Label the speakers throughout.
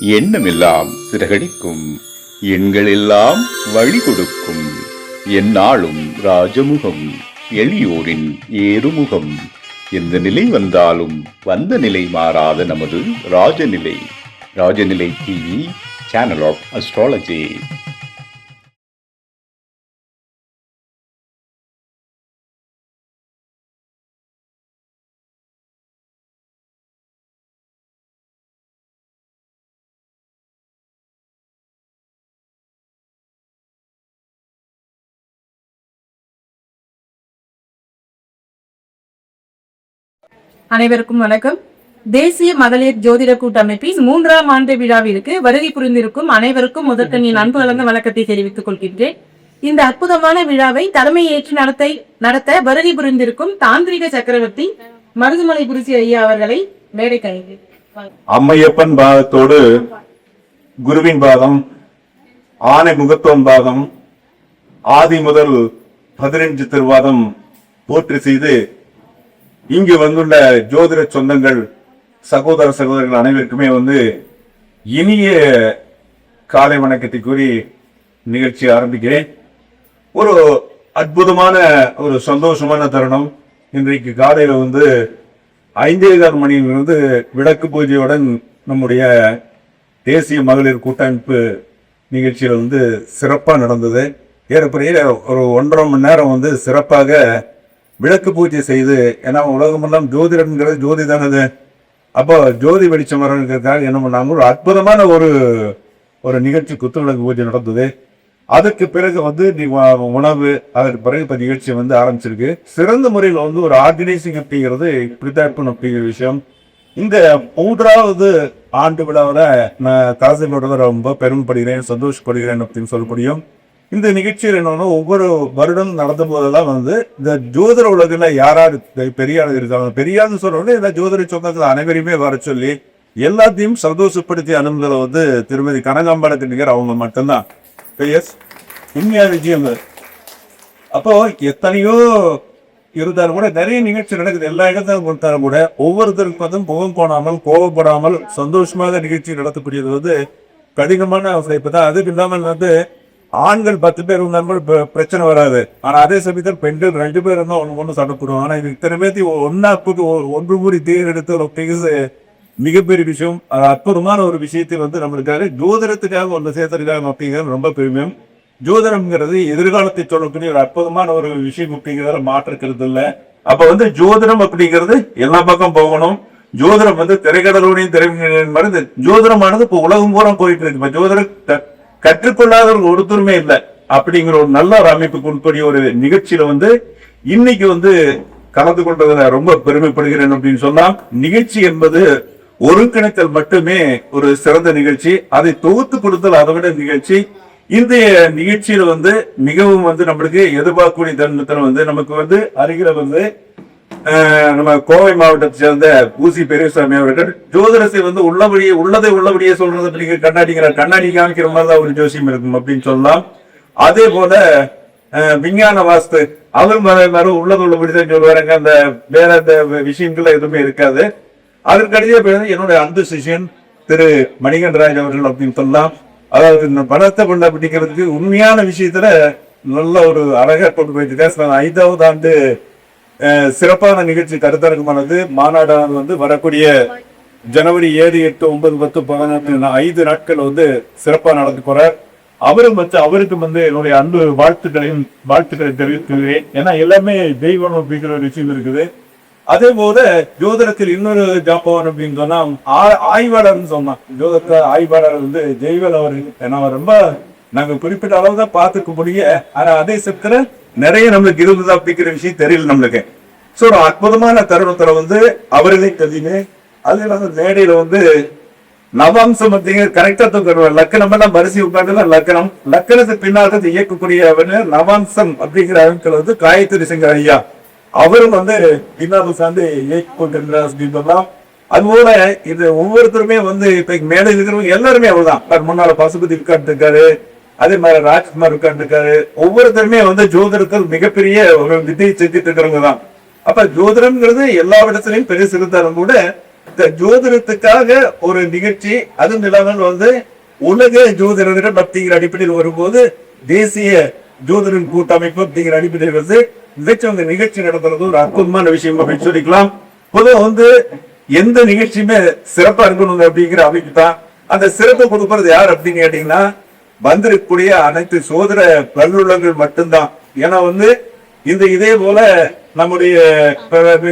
Speaker 1: எண்ணமெல்லாம் சிறகடிக்கும், எண்களெல்லாம் வழி கொடுக்கும், எந்நாளும் ராஜமுகம், எளியோரின் ஏறுமுகம். எந்த நிலை வந்தாலும் வந்த நிலை மாறாத நமது Rajanilai. Rajanilai TV, channel of astrology.
Speaker 2: அனைவருக்கும் வணக்கம். தேசிய மகளிர் ஜோதிட கூட்டமைப்பின் 3ஆம் ஆண்டு விழாவிற்கு வருகை புரிந்திருக்கும் அனைவருக்கும் முதற்கண்ணின் அன்பு கலந்த வணக்கத்தை தெரிவித்துக் கொள்கின்றேன். இந்த அற்புதமான விழாவை தலைமை ஏற்று நடத்த வருகை புரிந்திருக்கும் தாந்திரிக சக்கரவர்த்தி மருதுமலை குருசி ஐயா அவர்களை மேடை கைது.
Speaker 3: அம்மையப்பன் பாதத்தோடு குருவின் பாதம், ஆனை முகத்தோன் பாதம், ஆதி முதல் 15 திருவாதம் போற்றி செய்து இங்கு வந்துள்ள ஜோதிட சொந்தங்கள், சகோதர சகோதரர்கள் அனைவருக்குமே இனிய காலை வணக்கத்தை கூறி நிகழ்ச்சி ஆரம்பிக்கிறேன். ஒரு அற்புதமான ஒரு சந்தோஷமான தருணம். இன்றைக்கு காலையில 5:15 மணியிலிருந்து விளக்கு பூஜையுடன் நம்முடைய தேசிய மகளிர் கூட்டமைப்பு நிகழ்ச்சியில சிறப்பாக நடந்தது. ஏறக்குறைய ஒரு 1.5 மணி நேரம் சிறப்பாக விளக்கு பூஜை செய்து, ஏன்னா உலகமெல்லாம் ஜோதிடம்ங்கிறது ஜோதி தானது. அப்போ ஜோதி வெளிச்சம் வரங்கிறதுக்காக என்ன பண்ணாங்க, ஒரு அற்புதமான ஒரு நிகழ்ச்சி குத்துவிளக்கு பூஜை நடந்தது. அதுக்கு பிறகு உணவு, அதற்கு பிறகு இப்ப நிகழ்ச்சி ஆரம்பிச்சிருக்கு. சிறந்த முறையில் ஒரு ஆர்கனைசிங் அப்படிங்கிறது இப்படித்தான் இருக்கணும் அப்படிங்கிற விஷயம். இந்த 3ஆவது ஆண்டு விழாவில் நான் தாசில்தாரோட ரொம்ப பெருமைப்படுகிறேன், சந்தோஷப்படுகிறேன் அப்படின்னு சொல்ல முடியும். இந்த நிகழ்ச்சியில் என்னன்னா, ஒவ்வொரு வருடம் நடந்த போதெல்லாம் இந்த ஜோதிட உலகில் யாராரு பெரிய ஆள் இருக்காங்க, பெரிய ஆள்னு சொல்றோம், இந்த ஜோதிட சொந்தங்கள் அனைவரையுமே வர சொல்லி எல்லாத்தையும் சந்தோஷப்படுத்தி அனுமதில திருமதி கனகாம்பரத்து நிகர் அவங்க மட்டும்தான் உண்மையான விஷயம். அப்போ எத்தனையோ இருந்தாலும் கூட நிறைய நிகழ்ச்சி நடக்குது, எல்லா இடத்தையும் கொடுத்தாலும் கூட ஒவ்வொருத்தருக்கும் முகம் போனாமல் கோபப்படாமல் சந்தோஷமாக நிகழ்ச்சி நடத்தக்கூடியது கடினமான அவசியம் தான். அதுக்கு இல்லாமல் ஆண்கள் 10 பேர் இருந்தாலும் பிரச்சனை வராது. ஆனா அதே சமயத்தில் பெண்கள் 2 பேர் இருந்தா ஒண்ணு சண்டை போடுவோம். ஆனா இது இத்தனை பேர்த்தி ஒன்று கூடி தேர் எடுத்து மிகப்பெரிய விஷயம். அற்புதமான ஒரு விஷயத்தை நம்மளுக்காக ஜோதிடத்துக்காக ஒன்று சேர்த்திருக்காங்க அப்படிங்கிறது ரொம்ப பெருமையும். ஜோதிடம்ங்கிறது எதிர்காலத்தை சொல்லக்கூடிய ஒரு அற்புதமான ஒரு விஷயம் அப்படிங்கிறத மாற்றுக்கிறது இல்லை. அப்ப ஜோதிடம் அப்படிங்கிறது எல்லா பக்கம் போகணும். ஜோதிடம் திரைக்கடலோடையும் திரை ஜோதிடமானது இப்ப உலகம் பூரா போயிட்டு இருக்கு. இப்ப ஜோதிட கற்றுக்கொள்ளாத ஒருத்தருமே இல்லை அப்படிங்கிற ஒரு நல்ல ஒரு அமைப்புக்கு உட்படிய ஒரு நிகழ்ச்சியில இன்னைக்கு கலந்து கொண்டதுல ரொம்ப பெருமைப்படுகிறேன் அப்படின்னு சொன்னா, நிகழ்ச்சி என்பது ஒருங்கிணைத்தல் மட்டுமே ஒரு சிறந்த நிகழ்ச்சி. அதை தொகுத்து கொடுத்தல் அதை விட நிகழ்ச்சி. இந்த நிகழ்ச்சியில மிகவும் நம்மளுக்கு எதிர்பார்க்கக்கூடிய தருணத்துல நமக்கு அருகில நம்ம கோவை மாவட்டத்தை சேர்ந்த பூசி பெரியசாமி அவர்கள் ஜோதிடத்தை உள்ளதை உள்ளபடியே சொல்றது கண்ணாடி காமிக்கிற மாதிரிதான் ஒரு ஜோசியம் இருக்கும் அப்படின்னு சொல்லலாம். அதே போல விஞ்ஞான வாஸ்து அவர் உள்ளது உள்ளபடிதான் சொல்லுவாருங்க. அந்த வேற அந்த விஷயங்கள் எதுவுமே இருக்காது. அதற்கடியே என்னுடைய அன்பு சிஷியன் திரு மணிகண்டராஜ் அவர்கள் அப்படின்னு சொல்லலாம். அதாவது இந்த பணத்தை கொண்ட அப்படிங்கிறதுக்கு உண்மையான விஷயத்துல நல்ல ஒரு அழகா கொண்டு போயிட்டு 5ஆவது ஆண்டு சிறப்பான நிகழ்ச்சி கருத்தரங்கமானது மாநாடானது வரக்கூடிய ஜனவரி 7, 8, 9, 10, 11 5 நாட்கள் சிறப்பா நடந்து போறார். அவரும் அவருக்கு என்னுடைய அன்பு வாழ்த்துக்களை தெரிவிக்கிறேன். ஏன்னா எல்லாமே தெய்வம் அப்படிங்கிற ஒரு விஷயம் இருக்குது. அதே போல ஜோதிடத்தில் இன்னொரு ஜாப்பவன் அப்படின்னு சொன்னா ஆய்வாளர்னு சொன்னான். ஜோதிட ஆய்வாளர் ஜெய்வல் அவர். ஏன்னா ரொம்ப நாங்க குறிப்பிட்ட அளவு தான் பார்த்துக்க முடியும். ஆனா அதே சமயத்துல நிறைய நம்மளுக்கு இருந்தது அப்படிங்கிற விஷயம் தெரியல நம்மளுக்கு. சோ ஒரு அற்புதமான தருணத்துல அவர்களே தெரியுமே. அது இல்லாம மேடையில நவாம்சம் அப்படிங்கிற கரெக்டா தூக்குற லக்கணம் எல்லாம் வரிசை உட்காந்து லக்கணத்துக்கு பின்னாடி இயக்கக்கூடிய நவாம்சம் அப்படிங்கிற அமைப்புல காயத்ரி சிங்க ஐயா அவரும் பின்னாடி சார்ந்து இயக்கி கொண்டிருக்கிறார் அப்படின்னு சொல்லலாம். அதுபோல இது ஒவ்வொருத்தருமே இப்ப மேடை இருக்கிறவங்க எல்லாருமே அவர்தான். முன்னால பசுபதி உட்கார்ந்து இருக்காரு, அதே மாதிரி ராஜ்குமார் உட்கார்ந்து இருக்காரு. ஒவ்வொருத்தருமே ஜோதிடத்தில் மிகப்பெரிய ஒரு வித்தையை செஞ்சுட்டு இருக்கிறவங்க தான். அப்ப ஜோதிடம்ங்கிறது எல்லா இடத்துலயும் பெரிய சிறுத்தாலும் கூட இந்த ஜோதிடத்துக்காக ஒரு நிகழ்ச்சி, அதுவும் இல்லாமல் வந்து உலக ஜோதிடர்கள் அப்படிங்கிற அடிப்படையில் வரும்போது தேசிய ஜோதிடர் கூட்டமைப்பு அப்படிங்கிற அடிப்படையில் வந்து இந்த நிகழ்ச்சி நடத்துறது ஒரு அற்புதமான விஷயம் அப்படின்னு சொல்லிக்கலாம். பொதுவாக வந்து எந்த நிகழ்ச்சியுமே சிறப்பா இருக்கணும் அப்படிங்கிற அமைப்பு தான். அந்த சிறப்பை கொடுப்பது யார் அப்படின்னு கேட்டீங்கன்னா வந்திருக்கக்கூடிய அனைத்து சோதர வல்லுநர்கள் மட்டும்தான். ஏன்னா வந்து இதே போல நம்முடைய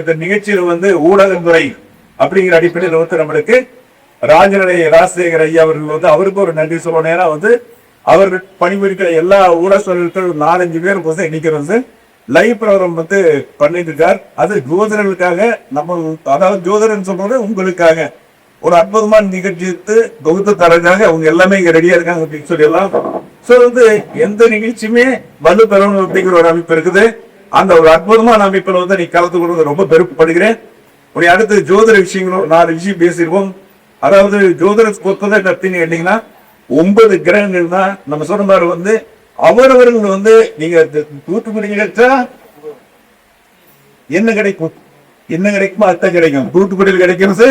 Speaker 3: இந்த நிகழ்ச்சியில் வந்து ஊடகத்துறை அப்படிங்கிற அடிப்படையில் வந்து நம்மளுக்கு ராஜசேகர் ஐயா அவர்கள் வந்து அவருக்கு ஒரு நன்றி சொல்லணும். ஏன்னா வந்து அவர் பணிபுரிக்கிற எல்லா ஊடகங்கள் 4-5 பேர் வந்து இன்னைக்கு வந்து லைவ் ப்ரோக்ராம் வந்து பண்ணிட்டு இருக்கார். அது ஜோதிடர்களுக்காக, நம்ம அதாவது ஜோதிடர் சொல்றது உங்களுக்காக ஒரு அற்புதமான நிகழ்ச்சி தொகுத்து தரக்காக அவங்க எல்லாமே இங்க ரெடியா இருக்காங்க அப்படின்னு சொல்லலாம். சோ வந்து எந்த நிகழ்ச்சியுமே வலு பெறணும் அப்படிங்கிற ஒரு அமைப்பு இருக்குது. அந்த ஒரு அற்புதமான அமைப்புல வந்து நீ கலந்து கொள்வது ரொம்ப பெருமைப்படுகிறேன். உடைய அடுத்து ஜோதிட விஷயங்களும் 4 விஷயம் பேசிடுவோம். அதாவது ஜோதிட பொறுத்ததை அப்படின்னு கேட்டீங்கன்னா 9 கிரகங்கள் தான். நம்ம சொன்ன மாதிரி வந்து அவரவர்கள் வந்து நீங்க தூத்துக்குடி கிடைச்சா என்ன கிடைக்கும், என்ன கிடைக்குமோ அர்த்தம் கிடைக்கும். தூத்துக்குடியில் கிடைக்கிறது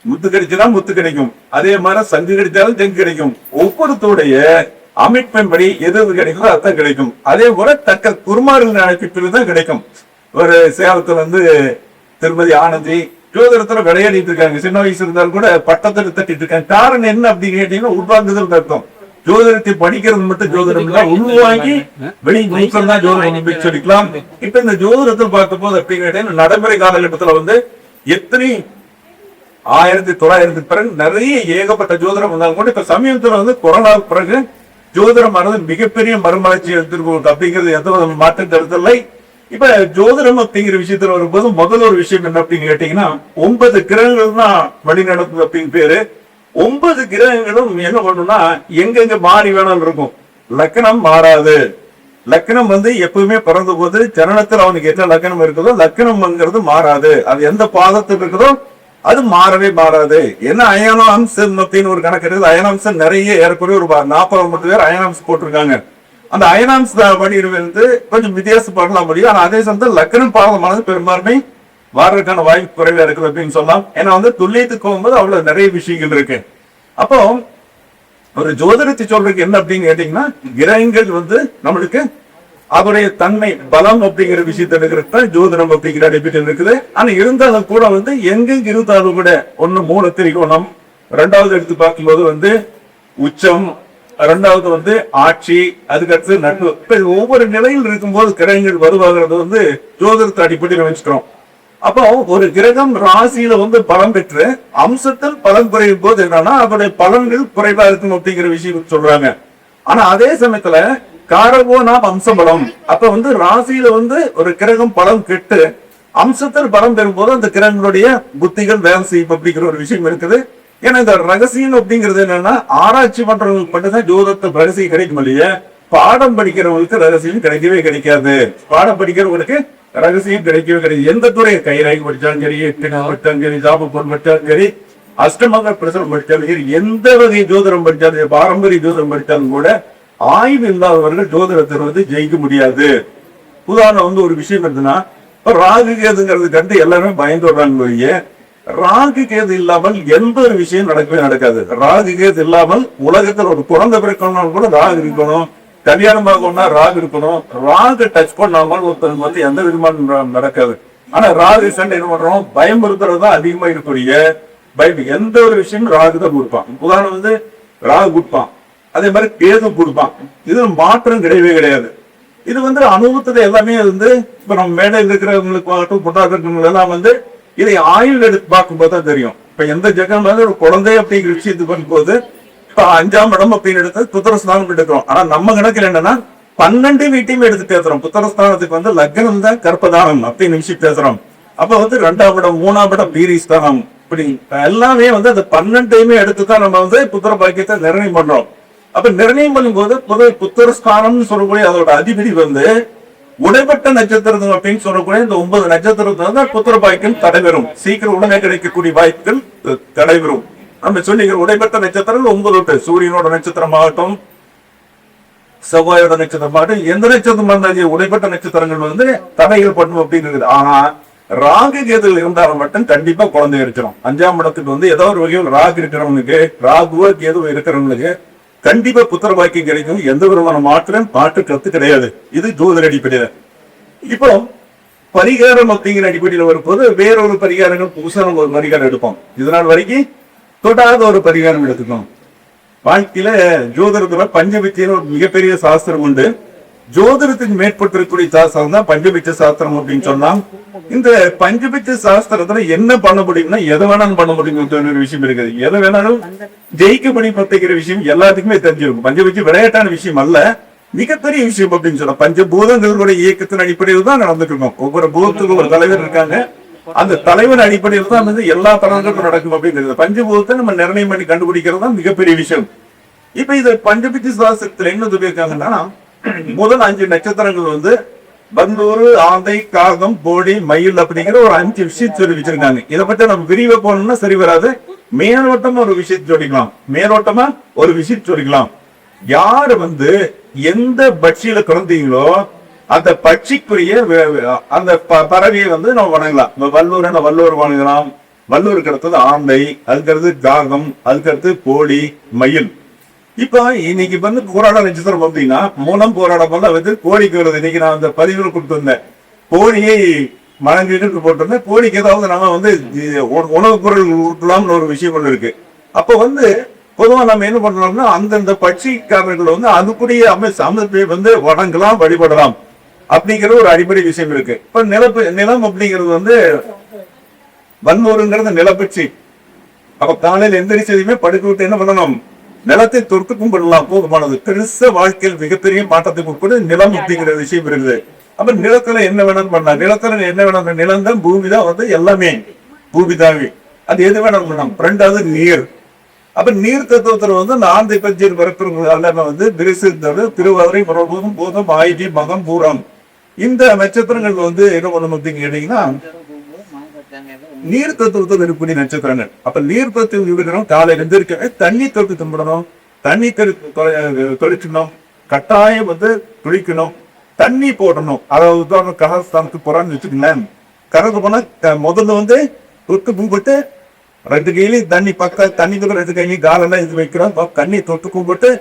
Speaker 3: முத்து கிடைச்சா முத்து கிடைக்கும், அதே மாதிரி சங்கு கிடைச்சாலும் சங்கு கிடைக்கும். ஒவ்வொருத்தருடைய அமைப்பின்படி எது கிடைக்குதோ அர்த்தம் கிடைக்கும். அதே போல தக்க குருமார்கள் அமைப்பில் தான் கிடைக்கும். ஒரு சேலத்துல வந்து திருமதி ஆனந்தி ஜோதிடத்துல விளையாடிட்டு இருக்காங்க. சின்ன வயசு இருந்தாலும் கூட பட்டத்தை தட்டிட்டு இருக்காங்க. காரணம் என்ன அப்படின்னு கேட்டீங்கன்னா உள்வாங்குதல் அர்த்தம். ஜோதிடத்தை படிக்கிறது மட்டும் ஜோதிடம் இல்ல, உள்வாங்கி வெளியே தான் ஜோதிடம் சொல்லிக்கலாம். இப்ப இந்த ஜோதிடத்தில் பார்த்த போது அப்படின்னு கேட்டீங்கன்னா நடைமுறை காலகட்டத்துல வந்து எத்தனை 1900 பிறகு நிறைய ஏகப்பட்ட ஜோதிடம் வந்தாலும் கூட இப்ப சமீபத்துல வந்து கொரோனாவுக்கு பிறகு ஜோதிடமானது மிகப்பெரிய மறுமலர்ச்சி எடுத்திருக்கும் அப்படிங்கிறது எந்த மாற்றம் கருத்தில்லை. இப்ப ஜோதிடம் அப்படிங்கிற விஷயத்துல வரும்போது முதல்ல ஒரு விஷயம் என்ன அப்படின்னு கேட்டீங்கன்னா 9 கிரகங்கள் தான் வழி நடக்குது அப்படின்னு பேரு. 9 கிரகங்களும் என்ன பண்ணும்னா எங்கெங்க மாறி வேணாலும் இருக்கும். லக்கணம் மாறாது. லக்கணம் வந்து எப்பவுமே பிறந்த போது ஜனனத்தில் அவனுக்கு என்ன லக்கணம் இருக்குதோ லக்கணம்ங்கிறது மாறாது. அது எந்த பாதத்துக்கு இருக்குதோ அது மாறவே மாறாது. என்ன அயனாம்சம் அப்படின்னு ஒரு கணக்கு இருக்குது. அயனாம்சம் நிறைய ஏறக்குறைய ஒரு 40 பேர் அயனாம்சம் போட்டிருக்காங்க. அந்த அயனாம்ச வடிவில் வந்து கொஞ்சம் வித்தியாசப்படலாம் முடியும். ஆனா அதே சமயத்தில் லக்கணம் பாதமானது பெரும்பான்மை வாரதுக்கான வாய்ப்பு குறைவா இருக்குது அப்படின்னு சொல்லலாம். ஏன்னா வந்து துல்லியத்துக்கு போகும்போது அவ்வளவு நிறைய விஷயங்கள் இருக்கு. அப்போ ஒரு ஜோதிடத்தை சொல்றதுக்கு என்ன அப்படின்னு கேட்டீங்கன்னா கிரகங்கள் வந்து நம்மளுக்கு அதோடைய தன்மை பலம் அப்படிங்கிற விஷயத்த இருக்கிறது ஜோதிடம் அப்படிங்கிற அடிப்படையில் இருக்குது. ஆனா இருந்தாலும் கூட வந்து எங்கெங்க இருந்தாலும் கூட ஒண்ணு மூல திரிகோணம், 2வது எடுத்து பார்க்கும்போது வந்து உச்சம், 2வது வந்து ஆட்சி, அதுக்கடுத்து நட்பு. இப்ப ஒவ்வொரு நிலையில் இருக்கும்போது கிரகங்கள் வருவாங்கிறது வந்து ஜோதிடத்தை அடிப்படையில் வச்சுக்கிறோம். அப்போ ஒரு கிரகம் ராசியில வந்து பலம் பெற்று அம்சத்தில் பலன் குறையும் போது என்னன்னா அதோடைய பலன்கள் குறைவா இருக்கும் அப்படிங்கிற விஷயம் சொல்றாங்க. ஆனா அதே சமயத்துல காரகோ நாம் அம்சபலம், அப்ப வந்து ராசியில வந்து ஒரு கிரகம் பலம் கெட்டு அம்சத்தில் பலம் பெறும் போது அந்த கிரகங்களுடைய புத்திகள் வேலை செய்யும் அப்படிங்கிற ஒரு விஷயம் இருக்குது. ஏன்னா இந்த ரகசியம் அப்படிங்கிறது என்னன்னா ஆராய்ச்சி பண்றவங்களுக்கு மட்டும்தான் ஜோதிடத்தை ரகசியம் கிடைக்கும் இல்லையா. பாடம் படிக்கிறவங்களுக்கு ரகசியம் கிடைக்கவே கிடைக்காது. பாடம் படிக்கிறவங்களுக்கு ரகசியம் கிடைக்கவே கிடையாது. எந்த துறை கைராகி படிச்சாலும் சரி, படிச்சாலும் சரி, ஜாபம் படிச்சாலும் சரி, அஷ்டமங்க பிரசனம் படிச்சாலும் சரி, எந்த வகை ஜோதிடம் படிச்சாலும் பாரம்பரிய ஜோதிடம் படிச்சாலும் கூட ஆய்வு இல்லாதவர்கள் ஜோதிடத்தை வந்து ஜெயிக்க முடியாது. உதாரணம் வந்து ஒரு விஷயம் இருந்ததுன்னா இப்ப ராகு கேதுங்கிறது கண்டு எல்லாருமே பயந்து வர்றாங்க. ராகு கேது இல்லாமல் எந்த ஒரு விஷயம் நடக்கவே நடக்காது. ராகு கேது இல்லாமல் உலகத்தில் ஒரு குழந்தை பிறக்கணும் கூட ராகு இருக்கணும், கல்யாணம் ஆகணும்னா ராகு இருக்கணும். ராகு டச் பண்ணாமல் ஒருத்தருக்கு வந்து எந்த விதமான நடக்காது. ஆனா ராகு சண்டை என்ன பண்றோம், பயமுறுத்துறது தான் அதிகமா இருக்கக்கூடிய பயம். எந்த ஒரு விஷயமும் ராகு தான் கொடுப்பான். உதாரணம் வந்து ராகு கொடுப்பான், அதே மாதிரி கேது கொடுப்பான். இது மாற்றம் கிடையவே கிடையாது. இது வந்து அனுபவத்துல எல்லாமே வந்து இப்ப நம்ம மேடையில் இருக்கிறவங்களுக்கு புட்டாக்கிறவங்க எல்லாம் வந்து இதை ஆயுள் எடுத்து பார்க்கும்போது தான் தெரியும். இப்ப எந்த ஜெகம் வந்து ஒரு குழந்தை அப்படிங்கிற விஷயத்துக்கு பண்ணும்போது இப்ப 5ஆம் இடம் அப்படின்னு எடுத்து புத்திரஸ்தானம் எடுக்கிறோம். ஆனா நம்ம கணக்கில் என்னன்னா 12 வீட்டையும் எடுத்து பேசுறோம். புத்திரஸ்தானத்துக்கு வந்து லக்னம் தான் கற்பதானம் அப்படின்னு விஷயம் பேசுறோம். அப்ப வந்து 2ஆம் இடம் 3ஆம் இடம் பீரிஸ்தானம் இப்படி எல்லாமே வந்து அந்த 12ஐயுமே எடுத்துதான் நம்ம வந்து புத்திர பாக்கியத்தை நிர்ணயம் பண்றோம். அப்ப நிர்ணயம் பண்ணும்போது புத்திரஸ்தானம் சொல்லக்கூடிய அதோட அதிபதி வந்து உடைப்பட்ட நட்சத்திரம் அப்படின்னு சொல்லக்கூடிய இந்த 9 நட்சத்திரத்துல புத்திர பாக்கியம் தடைபெறும். சீக்கிரம் உடனே கிடைக்கக்கூடிய வாய்ப்புகள் தடைபெறும். நம்ம சொல்லிக்கிற உடைப்பட்ட நட்சத்திரம் 9 சூரியனோட நட்சத்திரம் ஆகட்டும், செவ்வாயோட நட்சத்திரம் ஆகட்டும், எந்த நட்சத்திரம் இருந்தாலும் உடைப்பட்ட நட்சத்திரங்கள் வந்து தடைகள் பண்ணும் அப்படின்னு இருக்குது. ஆனா ராகு கேதுல இருந்தாலும் மட்டும் கண்டிப்பா குழந்தை இருக்கிறோம். 5ஆம் இடத்துக்கு வந்து ஏதோ ஒரு வகையில் ராகு இருக்கிறவங்களுக்கு, ராகுவோ கேதுவோ இருக்கிறவங்களுக்கு கண்டிப்பா புத்திர பாக்கியம் கிடைக்கும். எந்த விதமான மாற்று கருத்து கிடையாது. இது ஜோதிட அடிப்படையில. இப்போ பரிகாரம் அப்படிங்கிற அடிப்படையில் வரும்போது வேறொரு பரிகாரங்கள் புதுசா நம்ம ஒரு பரிகாரம் எடுப்போம். இதனால் வரைக்கும் தொடாத ஒரு பரிகாரம் எடுத்துக்கணும். வாழ்க்கையில ஜோதிடத்துல பஞ்சபித்தின்னு ஒரு மிகப்பெரிய சாஸ்திரம் உண்டு. ஜோதிடத்துக்கு மேற்பட்டிருக்கக்கூடிய சாஸ்திரம் தான் பஞ்சபித்த சாஸ்திரம் அப்படின்னு சொன்னா, இந்த பஞ்சபித்த சாஸ்திரத்துல என்ன பண்ண முடியும்னா எதை வேணாலும் பண்ண முடியும் ஒரு விஷயம் இருக்குது. எதை வேணாலும் ஜெயிக்க முடியும் பத்திக்கிற விஷயம் எல்லாத்துக்குமே தெரிஞ்சிருக்கும். பஞ்சபித்தி விளையாட்டான விஷயம் அல்ல, மிகப்பெரிய விஷயம் அப்படின்னு சொன்னா பஞ்சபூதங்களுடைய இயக்கத்தின் அடிப்படையில் தான் நடந்துட்டு இருக்கோம். ஒவ்வொரு பூதத்துக்கும் ஒரு தலைவர் இருக்காங்க. அந்த தலைவர் அடிப்படையில் தான் வந்து எல்லா தலங்களுக்கும் நடக்கும் அப்படிங்கிறது. பஞ்சபூதத்தை நம்ம நிர்ணயம் பண்ணி கண்டுபிடிக்கிறது தான் மிகப்பெரிய விஷயம். இப்ப இது பஞ்சபித்தி சாஸ்திரத்துல என்ன சொல்லியிருக்காங்கன்னா, முதல் 5 நட்சத்திரங்கள் வந்து பந்தூர், ஆந்தை, காகம், போடி, மயில் அப்படிங்கிற ஒரு 5 விஷயம் சொல்லி வச்சிருக்காங்க. இதை பத்தி நம்ம விரிவா போனோம்னா சரி வராது. மேலோட்டமா ஒரு விஷயத்தை சொல்லிக்கலாம், மேலோட்டமா ஒரு விஷயம் சொல்லிக்கலாம். யாரு வந்து எந்த பட்சியில பிறந்தீங்களோ அந்த பட்சிக்குரிய அந்த பறவையை வந்து நம்ம வணங்கலாம். வல்லூர் வணங்கலாம். வல்லூருக்கு அடுத்தது ஆந்தை, அதுக்கு அடுத்து காகம், அதுக்கு அடுத்து போடி, மயில். இப்ப இன்னைக்கு வந்து போராட நட்சத்திரம் பார்த்தீங்கன்னா மூலம் போராடம் வந்து கோழிக்கு வருது. இன்னைக்கு நான் அந்த பதிவுல கொடுத்து வந்தேன். கோழியை வணங்கிட்டு போட்டிருந்தேன். கோழிக்கு ஏதாவது நம்ம வந்து உணவு பொருள் ஊட்டலாம்னு ஒரு விஷயம் ஒன்று இருக்கு. அப்போ வந்து பொதுவா நம்ம என்ன பண்றோம்னா அந்தந்த பட்சிக்காரர்கள் வந்து அதுக்குரிய அமைப்பை வந்து வணங்கலாம், வழிபடலாம் அப்படிங்கிற ஒரு அடிப்படை விஷயம் இருக்கு. இப்ப நிலம் அப்படிங்கிறது வந்து வன்மூருங்கிறது நிலப்பட்சி. அப்ப காலையில் எந்திரிச்சதையுமே படுக்க விட்டு என்ன பண்ணணும், நிலத்தை தொட்டு கும்பிடலாம், போதுமானது. பெருச வாழ்க்கையில் மிகப்பெரிய மாற்றத்துக்கு உட்பட நிலம் அப்படிங்கிற விஷயம் இருக்குது. அப்ப நிலத்துல என்ன வேணாலும் பண்ணலாம். நிலத்துல என்ன வேணாலும், நிலம் தான், பூமி தான் வந்து எல்லாமே, பூமி தாவி அது எது வேணாலும் பண்ணலாம். ரெண்டாவது நீர். அப்ப நீர் தத்துவத்துல வந்து இந்த ஆந்தை பஞ்சீர் பிறப்பிறங்க வந்து விரிசித்தது, திருவாதிரை, பிரபோதம், பூதம், ஆயுதி, மகம், பூரம், இந்த நட்சத்திரங்கள் வந்து என்ன பண்ணணும் அப்படின்னு கேட்டீங்கன்னா நீர் தத்துவத்தில் இருக்கக்கூடிய நட்சத்திரங்கள். அப்ப நீர் தத்துவம் இருக்கிறோம். காலையில இருந்திருக்க தண்ணி தொட்டு தும்பிடணும், தண்ணி தொளிக்கணும், கட்டாயம் வந்து துளிக்கணும், தண்ணி போடணும். அதாவது கரஸ்தானத்துக்கு போறான்னு வச்சுக்கோங்களேன். கரந்து போனா முதல்ல வந்து தொட்டு கும்பிட்டு 2 கையிலையும் தண்ணி தண்ணி தொட்டு 2 கையிலையும் காலெல்லாம் இது வைக்கிறோம். தண்ணி தொட்டு கும்பிட்டு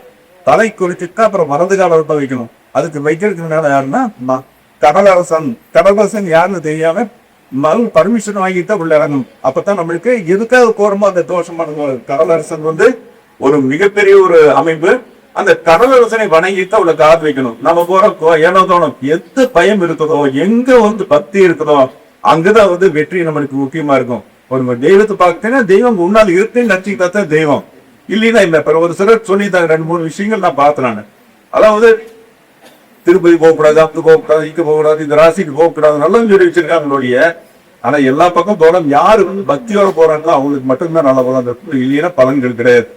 Speaker 3: தலை குளிச்சுட்டு அப்புறம் மறந்து காலம் வைக்கணும். அதுக்கு வைக்கிறதுனால யாருன்னா கடலரசன் யாருன்னு தெரியாம பர்மிஷன் வாங்கிட்டு உள்ள இறங்கணும். அப்பதான் நம்மளுக்கு எதுக்காக போறோமோ அந்த தோஷமான கடலரசன் வந்து ஒரு மிகப்பெரிய ஒரு அமைப்பு. அந்த கடலரசனை வணங்கிட்டு உள்ள காது வைக்கணும். நம்ம போற ஏனோ தோணும் எந்த பயம் இருக்குதோ, எங்க வந்து பக்தி இருக்குதோ அங்கதான் வந்து வெற்றி நம்மளுக்கு முக்கியமா இருக்கும். ஒரு தெய்வத்தை பார்த்தீங்கன்னா தெய்வம் முன்னால் இருக்குன்னு நினைச்சுக்கிட்டா தெய்வம் இல்லைன்னா இல்ல. ஒரு சிலர் சொல்லிட்டாங்க 2-3 விஷயங்கள் நான் பார்த்தேன். அதாவது திருப்பதி போகக்கூடாது, அப்படி போகக்கூடாது, இங்க போகக்கூடாது, இந்த ராசிக்கு போகக்கூடாது, நல்லா சொல்லி வச்சிருக்காங்களுடைய. ஆனா எல்லா பக்கம் போறோம். யாரு வந்து பக்தியோட போறாங்களோ அவங்களுக்கு மட்டும்தான் நல்லா போதும். அந்த இல்லைன்னா பலன்கள் கிடையாது.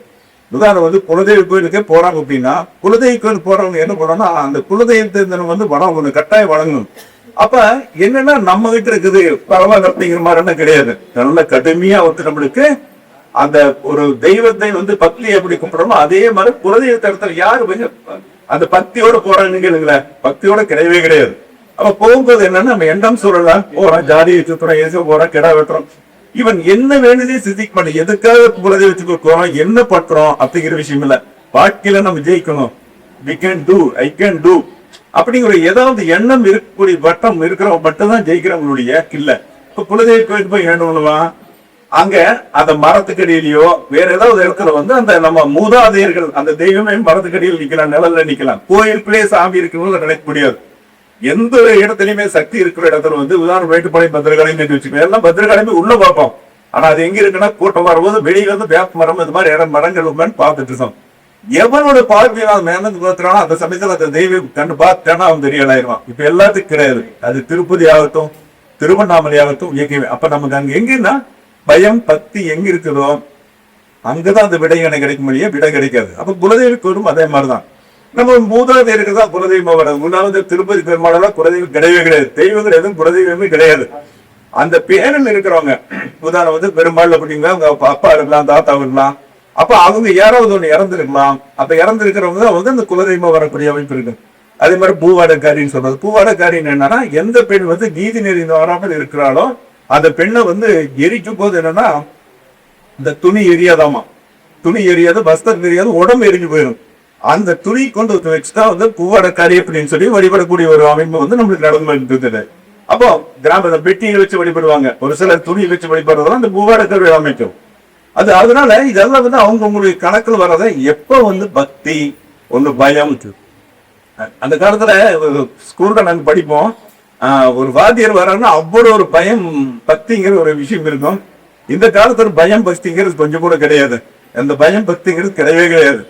Speaker 3: உதாரணம் வந்து குலதெய்வ கோயிலுக்கே போறாங்க அப்படின்னா, குலதெய்வ கோயில் போறவங்க என்ன போறாங்கன்னா அந்த குலதெய்வத்தை வந்து வணங்கணும், கட்டாயம் வணங்கணும். அப்ப என்னன்னா நம்ம கிட்ட இருக்குது பரவாயில்ல அப்படிங்கிற மாதிரி என்ன கிடையாது. நல்ல கடுமையா வந்து நம்மளுக்கு அந்த ஒரு தெய்வத்தை வந்து பக்தி எப்படி கூப்பிடுறோமோ அதே மாதிரி குலதெய்வத்தை இடத்துல யாரு அந்த பக்தியோட போறாங்கன்னு பக்தியோட கிடையவே கிடையாது. அப்ப போகும்போது என்னன்னா நம்ம எண்ணம் சொல்லலாம், போறோம், ஜாதியை சுத்துறோம், ஏச போறோம், கிடா வெட்டுறோம். இவன் என்ன வேணுதே சிந்திக்க மாட்டேன். எதுக்காக குலதெய்வத்துக்கு போறோம், என்ன பண்றோம் அப்படிங்கிற விஷயம் இல்ல. வாழ்க்கையில நம்ம ஜெயிக்கணும், we can do, I can do அப்படிங்கிற ஏதாவது எண்ணம் இருக்கக்கூடிய வட்டம் இருக்கிறவங்க மட்டும் தான் ஜெயிக்கிறவங்களுடைய இல்ல. இப்ப குலதெய்வ கோயிலுக்கு போய் வேணும்னுவா, அங்க அந்த மரத்துக்கடியிலயோ வேற ஏதாவது இடத்துல வந்து அந்த நம்ம மூதாதையர்கள் அந்த தெய்வமே மரத்துக்கடியில் நிக்கலாம், நிழல்ல நிக்கலாம். கோயிலுக்குள்ளே சாமி இருக்கணும்னு நினைக்க முடியாது. எந்த இடத்துலயுமே சக்தி இருக்கிற இடத்துல வந்து உதாரணம் வேட்டுப்பாளையம் பத்திரகாளியம் வச்சுக்கோங்க. எல்லாம் பத்திரகாளியுமே உள்ள பார்ப்போம். ஆனா அது எங்க இருக்குன்னா கூட்டம் வரும்போது வெளியில வந்து வேப்ப மரம் இது மாதிரி மரங்கள் பார்த்துட்டு இருக்கோம். எவனோட பார்வையால் மேனந்து பார்த்துறானோ அந்த சமயத்துல அந்த தெய்வம் கண்டு பார்த்தானா அவன் தெரியலாயிருவான். இப்ப எல்லாத்துக்கும் கிடையாது. அது திருப்பதி ஆகட்டும், திருவண்ணாமலை ஆகட்டும், இயக்கமே. அப்ப நமக்கு அங்க எங்கன்னா பயம் பக்தி எங்க இருக்குதோ அங்கதான் அந்த விடை எனக்கு கிடைக்க முடியும், விடை கிடைக்காது. அப்ப குலதெய்வ கோயிலும் அதே மாதிரிதான். நம்ம மூதாதையருக்கு தான் குலதெய்வம் வராது. முன்னாவது திருப்பதி பெருமாளெல்லாம் குலதெய்வம் கிடையவே கிடையாது. தெய்வங்கள் எதுவும் குலதெய்வமே கிடையாது. அந்த பேரில் இருக்கிறவங்க உதாரணம் வந்து பெருமாள் அப்படிங்க அவங்க அப்பா இருக்கலாம், தாத்தா இருக்கலாம். அப்ப அவங்க யாராவது ஒண்ணு இறந்துருக்கலாம். அப்ப இறந்துருக்கிறவங்க தான் வந்து அந்த குலதெய்வம் வரக்கூடிய அமைப்பு இருக்கு. அதே மாதிரி பூவாடக்காரின்னு சொல்றது. பூவாடக்காரின்னு என்னன்னா, எந்த பெண் வந்து நீதி நெறி வராமல் இருக்கிறாளோ அந்த பெண்ணை வந்து எரிக்கும் போது என்னன்னா, இந்த துணி எரியாதாமா, துணி எரியாது, வஸ்திரம் எரியாது, உடம்பு எரிஞ்சு போயிடும். அந்த துணி கொண்டு வச்சுதான் வந்து பூவாடக்காரி அப்படின்னு சொல்லி வழிபடக்கூடிய ஒரு அமைப்பு வந்து நம்மளுக்கு நடந்து இருந்தது. அப்போ கிராம பெட்டியை வச்சு வழிபடுவாங்க, ஒரு சிலர் துணி வச்சு வழிபடுறதும் அந்த பூவாடக்காரி அமைக்கும். அதனால இதெல்லாம் வந்து அவங்களுடைய கணக்கில் வர்றதை எப்ப வந்து பக்தி ஒண்ணு பயம். அந்த காலத்துல ஸ்கூல்ல நாங்க படிப்போம், ஒரு வாத்தியர் வர்றாருன்னா அவ்வளவு ஒரு பயம் பக்திங்கிற ஒரு விஷயம் இருக்கும். இந்த காலத்துல பயம் பக்திங்கிறது கொஞ்சம் கூட கிடையாது. அந்த பயம் பக்திங்கிறது கிடையவே கிடையாது.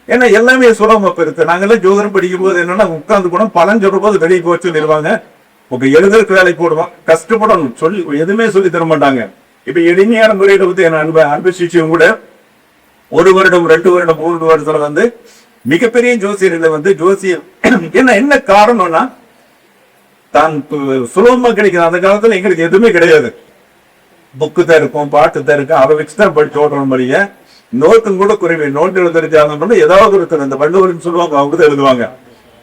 Speaker 3: ஏன்னா எல்லாமே சுலபமா இருக்கு. நாங்கெல்லாம் ஜோதிடம் படிக்கும் போது என்னன்னா, உட்கார்ந்து கூட பலன் சொல்ற போது வெளியே போச்சு நிறுவாங்க, உங்க எழுதுறதுக்கு வேலை போடுவோம், கஷ்டப்படணும் சொல்லி எதுவுமே சொல்லி தர மாட்டாங்க. இப்ப எளிமையான முறையில வந்து என்ன அனுபவிச்சவங்க கூட 1 வருடம் 2 வருடம் 3 வருடத்துல வந்து மிகப்பெரிய ஜோசியர்களை வந்து ஜோசியம் என்ன காரணம்னா, தான் சுலபமா கிடைக்கிறது. அந்த காலத்துல எங்களுக்கு எதுவுமே கிடையாது, புக்கு தான் இருக்கும், பாட்டு தான் இருக்கும், அதை வச்சுதான் படிச்சு ஓடுற மாதிரியே. நோட்டும் கூட குறைவே, நோட்டு எழுதுறது ஏதாவது ஒருத்தர் இந்த வள்ளுவர்னு சொல்லுவாங்க, அவங்க தான் எழுதுவாங்க.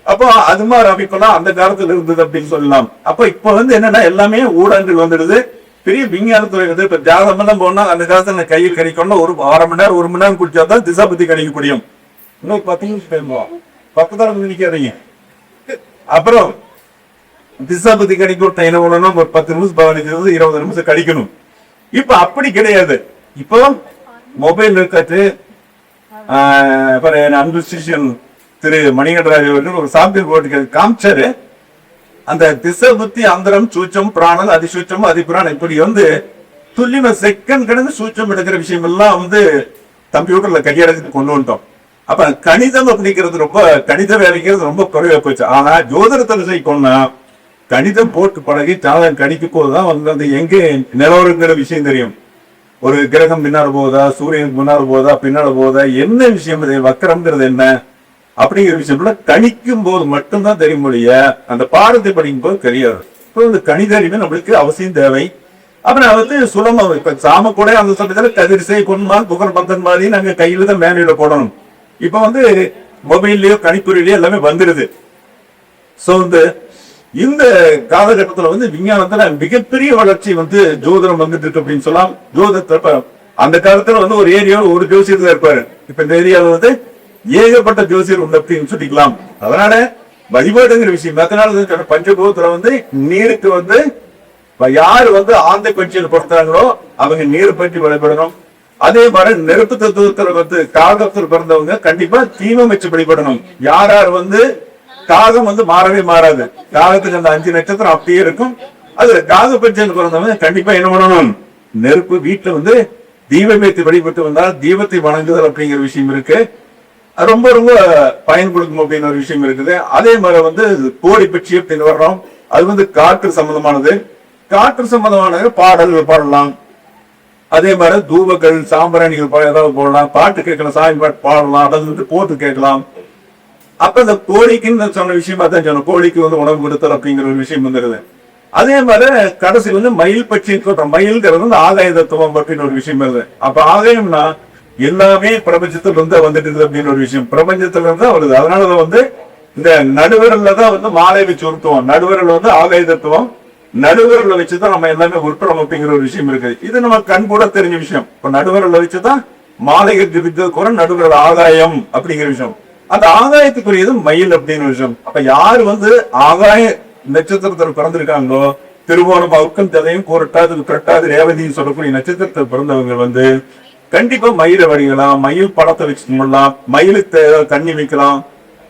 Speaker 3: அப்போ அது மாதிரி அமைப்பெல்லாம் அந்த காலத்துல இருந்தது அப்படின்னு சொல்லலாம். அப்போ இப்ப வந்து என்னன்னா எல்லாமே ஊடகங்கள் வந்துடுது, பெரிய விஞ்ஞானத்துறை வந்து. இப்ப ஜாதகம் எல்லாம் போனா அந்த காலத்துல கையில் கிடைக்கணும்னா ஒரு 1/2 மணி நேரம் 1 மணி நேரம் குடிச்சாதான் திசா பத்தி கிடைக்க முடியும். இன்னும் 10 நிமிஷம் பக்கத்துல வந்து நிக்காதீங்க. அப்புறம் திசா பத்தி கிடைக்கும் என்ன பண்ணணும், ஒரு 10 நிமிஷம் 15 நிமிஷம் 20 நிமிஷம் கிடைக்கணும். இப்ப அப்படி கிடையாது. இப்போ மொபைல் இருக்காச்சு. அன்பு சிஷியன் திரு மணிகண்டராஜ் அவர்கள் ஒரு சாம்பிள் போட்டு காமிச்சாரு. அந்த திசை புத்தி அந்தரம் சூச்சம் பிராணம் அதிசூச்சம் அதிபிராணம் இப்படி வந்து துல்லியமா செகண்ட் கிடந்து சூச்சம் எடுக்கிற விஷயம் எல்லாம் வந்து கம்ப்யூட்டர்ல கையடத்துக்கு கொண்டு வந்துட்டோம். அப்ப கணிதம் அப்படிங்கிறது ரொம்ப, கணித வேலைங்கிறது ரொம்ப குறைவா போச்சு. ஆனா ஜோதிடத்தில் செய்யணும்னா கணிதம் போட்டு பழகி ஜாதகம் கணிக்க போதுதான் வந்து அந்த எங்க நிலவரங்கிற விஷயம் தெரியும். ஒரு கிரகம் பின்னால போதா, சூரியனுக்கு முன்னால போதா, பின்னால போதா, என்ன விஷயம் வக்கரம்ங்கிறது என்ன அப்படிங்கிற விஷயம் கணிக்கும் போது மட்டும்தான் தெரியும் மொழிய, அந்த பாடத்தை படிக்கும் போது தெரியாது. இந்த கணித அறிவு நம்மளுக்கு அவசியம் தேவை. அப்புறம் வந்து சுலமா இப்ப சாம கூட அந்த சமயத்துல கதிரிசை பொன்மான் புகழ் பந்தன் மாதிரி நாங்க கையில தான் மேனுல போடணும். இப்ப வந்து மொபைல்லயோ கணிப்பொறியிலயோ எல்லாமே வந்துருது. சோ இந்த காலகட்டத்துல வந்து விஞ்ஞானத்துல மிகப்பெரிய வளர்ச்சி வந்து ஜோதிடம் வந்துட்டு இருக்கு அப்படின்னு சொல்லலாம். ஜோதிடத்தை அந்த காலத்துல வந்து ஒரு ஏரியாவில் ஒரு ஜோசியர் தான் இருப்பாரு. இப்ப இந்த ஏரியாவில் வந்து ஏகப்பட்ட ஜோசியர் உண்டு அப்படின்னு சொல்லிக்கலாம். அதனால வழிபாடுங்கிற விஷயம் அதனால பஞ்சபூதத்துல வந்து நீருக்கு வந்து யாரு வந்து ஆந்தை பட்சியில் பொறுத்தாங்களோ அவங்க நீரை பற்றி வழிபடணும். அதே மாதிரி நெருப்பு தத்துவத்துல வந்து காகத்தில் பிறந்தவங்க கண்டிப்பா தீபம் வச்சு வழிபடணும். யார் யார் வந்து காகம் வந்து மாறவே மாறாது, காகத்துக்கு அந்த 5 நட்சத்திரம் அப்படியே இருக்கும். அது காக பட்சியில் பிறந்தவங்க கண்டிப்பா என்ன பண்ணணும், நெருப்பு வீட்டுல வந்து தீபம் வைத்து வழிபட்டு வந்தால் தீபத்தை வணங்குதல் அப்படிங்கிற விஷயம் இருக்கு. ரொம்ப ரொம்ப பயன் கொடுக்கும் அப்படின்னு ஒரு விஷயம் இருக்குது. அதே மாதிரி வந்து கோடி பட்சி அப்படின்னு வர்றோம், அது வந்து காற்று சம்பந்தமானது. காற்று சம்பந்தமான பாடல்கள் பாடலாம். அதே மாதிரி தூபங்கள் சாம்பிராணிகள் ஏதாவது போடலாம், பாட்டு கேட்கலாம், சாமி பாட்டு பாடலாம், அதை வந்து போட்டு கேட்கலாம். அப்ப இந்த கோழிக்குன்னு சொன்ன விஷயமா தான் சொன்ன, கோழிக்கு வந்து உணவு கொடுத்தல் அப்படிங்கிற ஒரு விஷயம் வந்துருது. அதே மாதிரி கடைசி வந்து மயில் பட்சி மயில்ங்கிறது வந்து ஆகாய தத்துவம் அப்படின்னு ஒரு விஷயம் வருது. அப்ப ஆகாயம்னா எல்லாமே பிரபஞ்சத்துல இருந்து வந்துட்டு இருக்குது அப்படின்னு ஒரு விஷயம், பிரபஞ்சத்துல இருந்து வருது. அதனாலதான் வந்து இந்த நடுவரல்ல தான் வந்து மாலை வச்சு உருத்துவோம். நடுவரல் வந்து ஆகாய தத்துவம், நடுவரல்ல வச்சுதான் நம்ம எல்லாமே உருட்டுறோம் அப்படிங்கிற ஒரு விஷயம் இருக்குது. இது நம்ம கண் கூட தெரிஞ்ச விஷயம். இப்ப நடுவரல்ல வச்சுதான் மாலைகள் ஜபித்தது கூட நடுவரல் ஆகாயம் அப்படிங்கிற விஷயம். அந்த ஆகாயத்துக்குரியது மயில் அப்படின்னு விஷயம். அப்ப யாரு வந்து ஆகாய நட்சத்திரத்தில் பிறந்திருக்காங்களோ, திருவோணம் அவுக்கம் ததையும் கோரட்டாது கரெக்டாது ரேவதியும் சொல்லக்கூடிய நட்சத்திரத்தில் பிறந்தவங்க வந்து கண்டிப்பா மயிலை வடிக்கலாம், மயில் படத்தை வச்சு கும்பிடலாம், மயிலுக்கு தண்ணி வைக்கலாம்.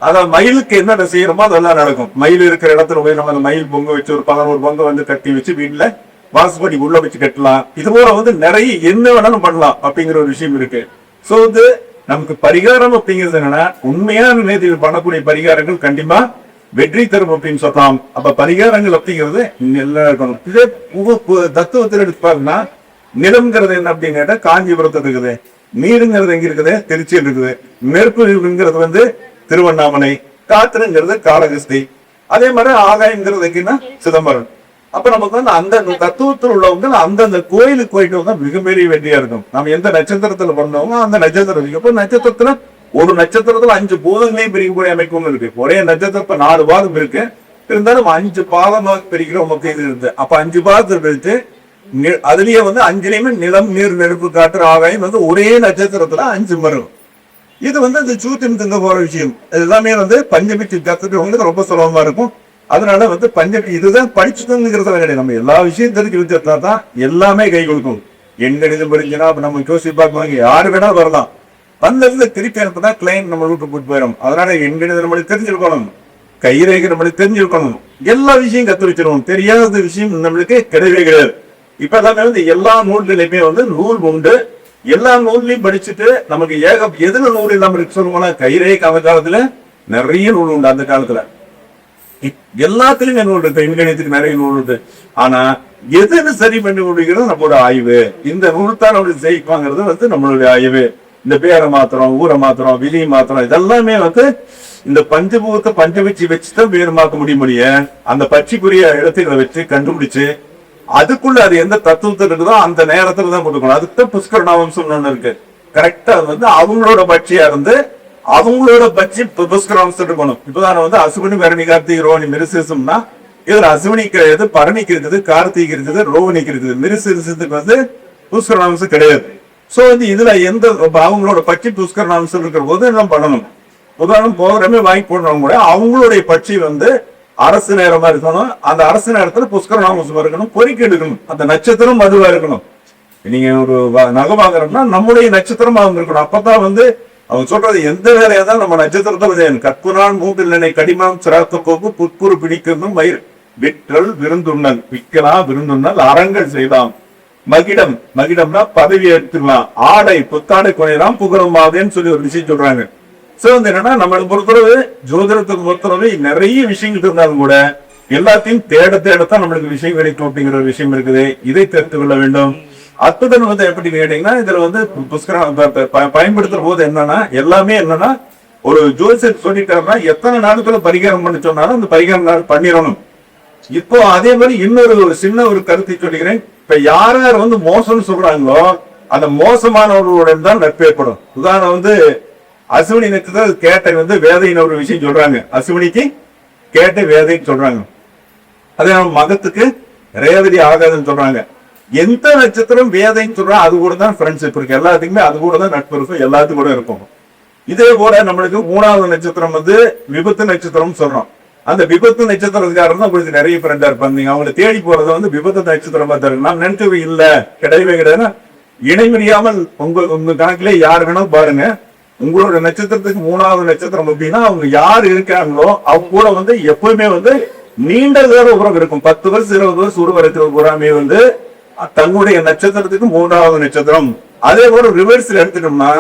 Speaker 3: அதாவது மயிலுக்கு என்னென்ன செய்யறோமோ அதெல்லாம் நடக்கும். மயில் இருக்கிற இடத்துல போய் நம்ம அந்த மயில் பொங்க வச்சு ஒரு 11 பொங்க வந்து கட்டி வச்சு வீட்டுல வாசப்படி உள்ள வச்சு கட்டலாம். இது போல வந்து நிறைய என்ன வேணாலும் பண்ணலாம் அப்படிங்கிற ஒரு விஷயம் இருக்கு. சோ வந்து நமக்கு பரிகாரம் அப்படிங்கிறது என்னன்னா, உண்மையான நேரத்தில் பண்ணக்கூடிய பரிகாரங்கள் கண்டிப்பா வெற்றி தரும் அப்படின்னு சொல்லலாம். அப்ப பரிகாரங்கள் அப்படிங்கிறது எல்லாம் இருக்கணும். இதே தத்துவத்தில் எடுப்பாருன்னா நிலம்ங்கிறது என்ன அப்படின்னு கேட்டா காஞ்சிபுரத்துல இருக்குது, நீருங்கிறது எங்க இருக்குது, திருச்சியில் இருக்குது, நெருப்புங்கிறது வந்து திருவண்ணாமலை, காற்றுங்கிறது காளகஸ்தி, அதே மாதிரி ஆகாயங்கிறது எங்கன்னா சிதம்பரம். அப்ப நமக்கு வந்து அந்த தத்துவத்தில் உள்ளவங்க அந்தந்த கோயிலுக்கு போயிட்டு வந்தா மிகப்பெரிய வெற்றியா இருக்கும். நம்ம எந்த நட்சத்திரத்துல பிறந்தவங்க அந்த நட்சத்திரம் நட்சத்திரத்துல ஒரு நட்சத்திரத்துல 5 பூதங்களையும் பிரிக்கக்கூடிய அமைப்பும் இருக்கு. ஒரே நட்சத்திரத்துல 4 பாதம் இருக்கு, இருந்தாலும் 5 பாதமாக பிரிக்கிற நமக்கு இது இருக்கு. அப்ப 5 பாதத்தை பிரித்து அதுலயே வந்து 5லயுமே நிலம், நீர், நெருப்பு, காற்று, ஆகாயம் வந்து ஒரே நட்சத்திரத்துல 5 வரும். இது வந்து அந்த சூத்திரம் தங்க போற விஷயம். இது எல்லாமே வந்து பஞ்சமிக்கு கத்துக்கிறவங்களுக்கு ரொம்ப சுலபமா இருக்கும். அதனால வந்து பஞ்சமி இதுதான் படிச்சுங்கிறத கிடையாது. நம்ம எல்லா விஷயம் தெரிஞ்சு வச்சிருந்தா தான் எல்லாமே கை கொடுக்கும். எண்கணிதம் படிச்சுன்னா அப்ப நம்ம யோசிச்சு பார்க்குவாங்க, யாரு வேணா வரலாம். வந்ததுல திருப்பி அனுப்புனா கிளைண்ட் நம்ம வீட்டு போட்டு போயிடும். அதனால எண்கணிதம் நம்மளுக்கு தெரிஞ்சிருக்கணும், கைரேகை நம்மளுக்கு தெரிஞ்சிருக்கணும், எல்லா விஷயம் கத்து வச்சிருக்கணும். தெரியாத விஷயம் நம்மளுக்கு கிடையவே கிடையாது. இப்ப எல்லாமே வந்து எல்லா நூல்களையுமே வந்து நூல் உண்டு. எல்லா நூல்லையும் படிச்சுட்டு நமக்கு எதுல நூல் இல்லாம இருக்கு சொல்லுவோம்னா, கைரேகை அந்த காலத்துல நிறைய நூல் உண்டு. அந்த காலத்துல எல்லாத்துலயுமே நூல் இருக்கு, எண்கணிதத்துக்கு நிறைய நூல் இருக்கு. ஆனா எதுன்னு சரி பண்ணி முடிக்கிறது நம்மளோட ஆய்வு. இந்த நூல் தான் நம்மளுக்கு ஜெயிப்பாங்கிறது வந்து நம்மளுடைய ஆய்வு. இந்த பேரை மாத்திரம், ஊரை மாத்திரம், விதியை மாத்திரம், இதெல்லாமே வந்து இந்த பஞ்சபூதத்தை பஞ்சவச்சி வச்சுதான் பேர் மாற்ற முடியும். அந்த பட்சிக்குரிய இடத்துல வச்சு கண்டுபிடிச்சு அதுக்குள்ள அது எந்த தத்துவத்தில் இருக்குதோ அந்த நேரத்துல தான் கொடுக்கணும். அதுக்கு புஷ்கரணாவம் ஒண்ணு இருக்கு. கரெக்டா வந்து அவங்களோட பட்சியா இருந்து அவங்களோட பட்சி புஷ்கரணம் இருக்கணும். இப்பதான் வந்து அசுவினி, பரணி, கார்த்திகை, ரோஹிணி, மிருசேசம்னா இதுல அசுவினிக்கு கிடையாது, பரணிக்கு இருக்குது, கார்த்திகை இருக்குது, ரோஹிணிக்கு இருக்குது. மிருசேசத்துக்கு வந்து புஷ்கரணாம்சம் கிடையாது. சோ வந்து இதுல எந்த அவங்களோட பட்சி புஷ்கரணாம்சம் இருக்கிற போது என்ன பண்ணணும்? உதாரணம் போகிறமே வாங்கி போடுறவங்க கூட அவங்களுடைய பட்சி வந்து அரசு நேரமா இருக்கணும். அந்த அரசு நேரத்துல புஷ்கரணாம்சம் இருக்கணும், பொறிக்க எடுக்கணும். அந்த நட்சத்திரம் அதுவா இருக்கணும். நீங்க ஒரு நகை வாங்குறோம்னா நம்முடைய நட்சத்திரம் அவங்க இருக்கணும். அப்பதான் வந்து அவங்க சொல்றது எந்த வேலையா தான் நம்ம நட்சத்திரத்தை கற்பு நாள் மூன்றில் நினை கடிமம் சிராத்த கோப்பு புட்புறு பிடிக்கணும் மயிர் விற்றல் விருந்துண்ணல் விற்கலாம் விருந்துண்ணல் அறங்கள் செய்யலாம். மகிடம், மகிடம்னா பதவி எடுத்துக்கலாம். ஆடை புத்தாடை குறையலாம் புகழும் ஆதேன்னு சொல்லி ஒரு விஷயம் சொல்றாங்க. சோ வந்து என்னன்னா நம்மளை பொறுத்தளவு ஜோதிடத்துக்கு பொறுத்தளவு நிறைய விஷயங்கள் இருந்தாலும் கூட எல்லாத்தையும் தேடத்தான் நம்மளுக்கு விஷயம் கிடைக்கும் அப்படிங்கிற ஒரு விஷயம் இருக்குது. இதை தெரிந்து கொள்ள வேண்டும். அற்புதம் வந்து எப்படி கேட்டீங்கன்னா இதுல வந்து புஷ்கரம் பயன்படுத்துற போது என்னன்னா எல்லாமே என்னன்னா ஒரு ஜோதிடர் சொல்லிட்டாருன்னா எத்தனை நாளுக்குள்ள பரிகாரம் பண்ண சொன்னாலும் அந்த பரிகாரம் நாள் பண்ணிடணும். இப்போ அதே மாதிரி இன்னொரு சின்ன ஒரு கருத்தை சொல்லிக்கிறேன். இப்ப யார் யார் வந்து மோசம்னு சொல்றாங்களோ அந்த மோசமானவர்களுடன் தான் நட்பு ஏற்படும். உதாரணம் வந்து அசுவினி நட்சத்திரம் கேட்டை வந்து வேதைன்னு ஒரு விஷயம் சொல்றாங்க. அசுவினிக்கு கேட்டை வேதைன்னு சொல்றாங்க. அதே மகத்துக்கு ரேவதி ஆகாதுன்னு சொல்றாங்க. எந்த நட்சத்திரம் வேதைன்னு சொல்றா அது கூட தான் ஃப்ரெண்ட்ஷிப் இருக்கு. எல்லாத்துக்குமே அது கூட தான் நட்பு இருக்கும், எல்லாத்துக்கும் கூட இருக்கும். இதே போல நம்மளுக்கு 3வது நட்சத்திரம் வந்து விபத்து நட்சத்திரம் சொல்றோம். அந்த விபத்து நட்சத்திரத்துக்காரர் தான் உங்களுக்கு நிறைய ஃப்ரெண்டா இருப்பாங்க. அவங்களை தேடி போறத வந்து விபத்து நட்சத்திரம் பார்த்தாரு. நான் நினைச்சது இல்ல, கிடையவே கிடையாது. இணைமறியாமல் உங்க கணக்கிலே யார் வேணாலும் பாருங்க. உங்களோட நட்சத்திரத்துக்கு 3வது நட்சத்திரம் அப்படின்னா அவங்க யார் இருக்காங்களோ அவங்க கூட வந்து எப்பவுமே வந்து நீண்ட தூர உறவு இருக்கும். 10 வருஷம் 20 வருஷம் உருவ உறாமே வந்து தன்னுடைய நட்சத்திரத்துக்கு 3வது நட்சத்திரம். அதே போல ரிவர்ஸ்ல எடுத்துட்டோம்னா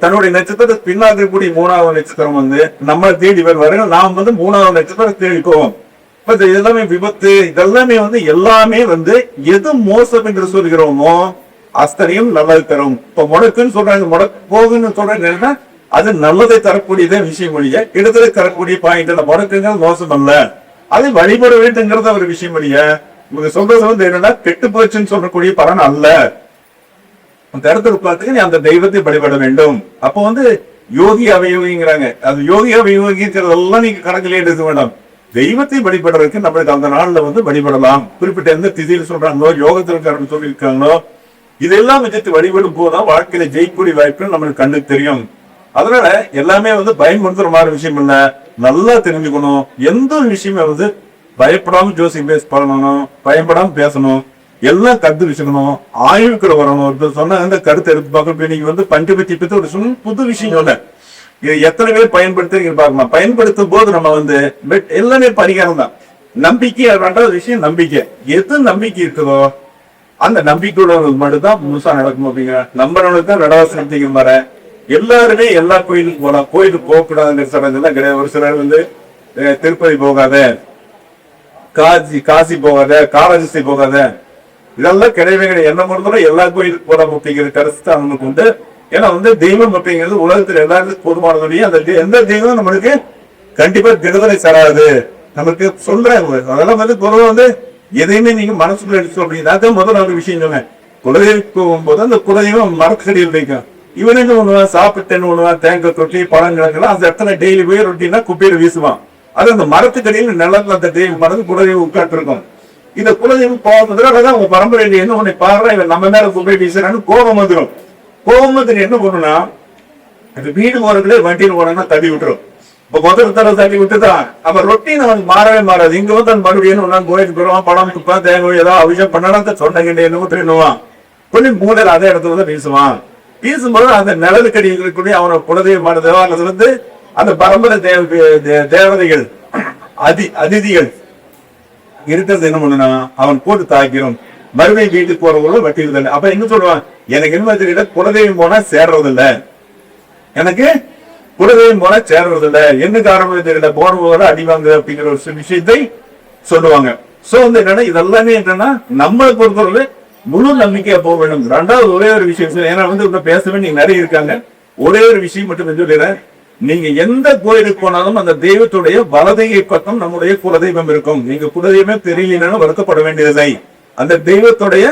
Speaker 3: தன்னுடைய நட்சத்திரத்துக்கு பின்னாடி இருக்கக்கூடிய 3வது நட்சத்திரம் வந்து நம்ம தேடி வருவாங்க. நாம் வந்து 3வது நட்சத்திரம் தேடி போவோம். இதெல்லாமே விபத்து, இதெல்லாமே வந்து எல்லாமே வந்து எது மோசம் என்று சொல்கிறோமோ அஸ்தனையும் நல்லது தரும். இப்ப முடக்குன்னு சொல்றாங்க, முடக்கு போகுன்னு சொல்றாங்க. அது நல்லதை தரக்கூடியதே விஷயம் வழிய இடத்துல தரக்கூடிய பாயிண்ட். முடக்குங்க மோசம் அல்ல, அது வழிபட வேண்டுங்கிறத ஒரு விஷயம் வழிய இவங்க சொல்றது வந்து என்னன்னா கெட்டு போச்சுன்னு சொல்லக்கூடிய பலன் அல்ல. அந்த இடத்துல பார்த்துக்க நீ அந்த தெய்வத்தை வழிபட வேண்டும். அப்போ வந்து யோகி அவயோகிங்கிறாங்க. அது யோகி அவயோகிங்கிறதெல்லாம் நீங்க கணக்கிலே எடுக்க வேண்டாம். தெய்வத்தை வழிபடுறதுக்கு நம்மளுக்கு அந்த நாள்ல வந்து வழிபடலாம். குறிப்பிட்ட எந்த திதியில சொல்றாங்களோ யோகத்திற்காரன் சொல்லியிருக்காங்களோ இதெல்லாம் வச்சுட்டு வழிபடும் போதுதான் வாழ்க்கையில ஜெயிக்கூடிய வாய்ப்பு நம்மளுக்கு கண்ணுக்கு தெரியும். அதனால எல்லாமே வந்து பயன்படுத்துற மாதிரி விஷயம் இல்ல, நல்லா தெரிஞ்சுக்கணும். எந்த ஒரு விஷயமே வந்து பயப்படாம ஜோசியம் பண்ணணும், பயப்படாம பேசணும், எல்லாம் கருத்து வச்சுக்கணும், ஆய்வுக்குள்ள வரணும். சொன்ன அந்த கருத்தை எடுத்து பார்க்கணும். நீங்க வந்து பஞ்சபட்சி பத்தி ஒரு புது விஷயம் சொல்ல இது எத்தனை பேர் பயன்படுத்தி பார்க்கலாம். பயன்படுத்தும் போது நம்ம வந்து எல்லாமே பரிகாரம் தான். நம்பிக்கை 2வது விஷயம் நம்பிக்கை. எது நம்பிக்கை இருக்குதோ அந்த நம்பிக்கையோட மட்டும்தான் முழுசா நடக்கும். அப்படிங்கிற நம்பறவனுக்கு தான் நடவாசனத்திக்கு வர எல்லாருமே எல்லா கோயிலுக்கு போகலாம். கோயிலுக்கு போக கூடாதுங்கிற சடங்கெல்லாம் கிடையாது. ஒரு சிலர் வந்து திருப்பதி போகாத, காசி போகாத, காலஹஸ்தி போகாத, இதெல்லாம் கிடையவே கிடையாது. என்ன பொறுத்தவரை எல்லா கோயிலுக்கு போலாம் அப்படிங்கிற கருத்து அவனுக்கு உண்டு. ஏன்னா வந்து தெய்வம் அப்படிங்கிறது உலகத்துல எல்லாருக்கும் பொதுவானது. அந்த எந்த தெய்வம் நம்மளுக்கு கண்டிப்பா விடுதலை தராது. நமக்கு சொல்றாங்க. அதெல்லாம் வந்து பொதுவாக வந்து எதையுமே நீங்க மனசுக்குள்ள எடுத்து அப்படின்னா முதல்ல ஒரு விஷயம் சொன்னேன். குலதெய்வம் போகும்போது அந்த குலதெய்வம் மரத்தடியில் வைக்கும். இவன் என்ன பண்ணுவான், சாப்பிட்டேன்னு பண்ணுவான், தேங்காய் தொட்டி பழங்கிழங்கெல்லாம் அந்த இடத்துல டெய்லி போய் ரொட்டினா குப்பையில வீசுவான். அது அந்த மரத்துக்கடியில் நிலத்துல அந்த தெய்வம் மரத்து குலதெய்வம் உட்காந்து இருக்கும். இந்த குலதெய்வம் போகிறதுதான் உங்க பரம்பரையில என்ன உன்னை பாடுறா, இவன் நம்ம மேல குப்பை வீசுறான்னு கோபம் வந்துடும். கோபம் வந்து என்ன பண்ணுனா, அது வீடு போறதுல வண்டியில் போனா தள்ளி விட்டுரும். இப்ப முதல் தடவை தள்ளி விட்டுதான் அப்ப ரொட்டீன் அவனுக்கு மாறவே மாறாது. இங்க வந்து அந்த மறுபடியும் கோயிலுக்கு போடுவான், பழம் துப்பான், தேங்காய் ஏதாவது அபிஷேகம் பண்ணாலும் சொன்னகிட்ட என்னவோ திருணுவான், கொஞ்சம் மூலையில அதே இடத்துல தான் வீசுவான். வீசும்போது அந்த நிழலுக்கடி இருக்கக்கூடிய அவனோட குலதெய்வமானதோ அல்லது வந்து அந்த பரம்பரை தேவதைகள் அதிதிகள் இருக்கிறது என்ன பண்ணுனா அவன் போட்டு தாக்கிறோம். மறுபடியும் வீட்டுக்கு போறவங்கள வட்டிடுதல். அப்ப என்ன சொல்லுவான், எனக்கு என்ன தெரியல, குலதெய்வம் போனா சேர்றது இல்ல, எனக்கு குலதெய்வம் போனா சேர்றது இல்ல, என்ன காரணம் தெரியல, போனவங்கள அடி வாங்க அப்படிங்கிற ஒரு விஷயத்தை சொல்லுவாங்க. சோ வந்து என்னன்னா இதெல்லாமே என்னன்னா நம்மளை பொறுத்தவரை முழு நம்பிக்கையா போக வேண்டும். ரெண்டாவது ஒரே ஒரு விஷயம், ஏன்னா வந்து இன்னும் பேசவே நீங்க நிறைய இருக்காங்க, ஒரே ஒரு விஷயம் மட்டும் சொல்லிடுறேன். நீங்க எந்த கோயிலுக்கு போனாலும் அந்த தெய்வத்துடைய வலதையை பக்கம் நம்முடைய குலதெய்வம் இருக்கும். நீங்க குலதெய்வமே தெரியலன்னு வருத்தப்பட வேண்டியதில்லை, அந்த தெய்வத்துடைய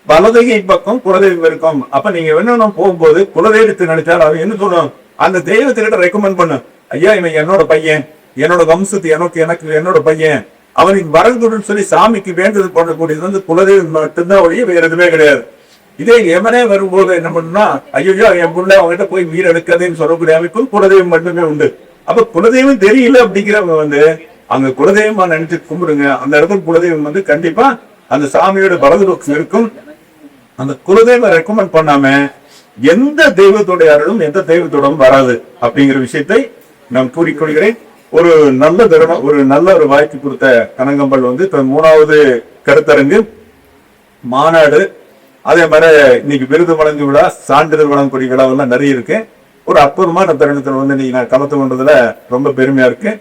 Speaker 3: வலதையை பக்கம் குலதெய்வம் இருக்கும். அப்ப நீங்க என்ன போகும்போது குலதெய்வத்தை நினைச்சால் அவன் என்ன சொல்லுவோம், அந்த தெய்வத்திட்ட ரெக்கமெண்ட் பண்ணும், ஐயா இவன் என்னோட பையன், என்னோட வம்சத்து எனக்கு என்னோட பையன், அவனுக்கு வரதுன்னு சொல்லி சாமிக்கு வேண்டுதல் பண்ணக்கூடியது வந்து குலதெய்வம் மட்டும்தான் ஒழிய வேற எதுவுமே கிடையாது. இதே எமனே வரும்போது என்ன பண்ணுனா, ஐயோ என் புள்ள அவங்ககிட்ட போய் மீன் எடுக்காதேன்னு சொல்லக்கூடிய அமைப்பும் குலதெய்வம் மட்டுமே உண்டு. அப்ப குலதெய்வம் தெரியல அப்படிங்கிறவங்க வந்து அங்க குலதெய்வமா நினைச்சு கும்பிடுங்க. அந்த இடத்துல குலதெய்வம் வந்து கண்டிப்பா அந்த சாமியோட வலது பக்கம் இருக்கும். அந்த குலதெய்வம் ரெக்கமெண்ட் பண்ணாம எந்த தெய்வத்துடைய அருளும் எந்த தெய்வத்தோடும் வராது அப்படிங்கிற விஷயத்தை நான் கூறிக்கொள்கிறேன். ஒரு நல்ல தருணம், ஒரு நல்ல ஒரு வாய்ப்பு கொடுத்த கனகம்பல் வந்து 3வது கருத்தரங்கு மாநாடு, அதே மாதிரி இன்னைக்கு விருது வழங்கு விழா, சான்றிதழ் வழங்கக்கூடிய விழா எல்லாம் நிறைய இருக்கு. ஒரு அற்புதமான தருணத்துல வந்து நீங்க நான் கலந்து கொண்டதுல ரொம்ப பெருமையா இருக்கு.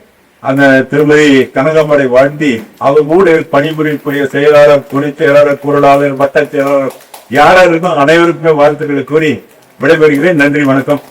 Speaker 3: அந்த திருமதி கனகம்பலை வாழ்த்தி அவர் கூட பணிபுரியக்கூடிய செயலாளர், துணை செயலாளர், பொருளாளர், வட்ட செயலாளர் யாரா இருக்கும் அனைவருக்குமே வாழ்த்துக்களை கூறி விடைபெறுகிறேன். நன்றி, வணக்கம்.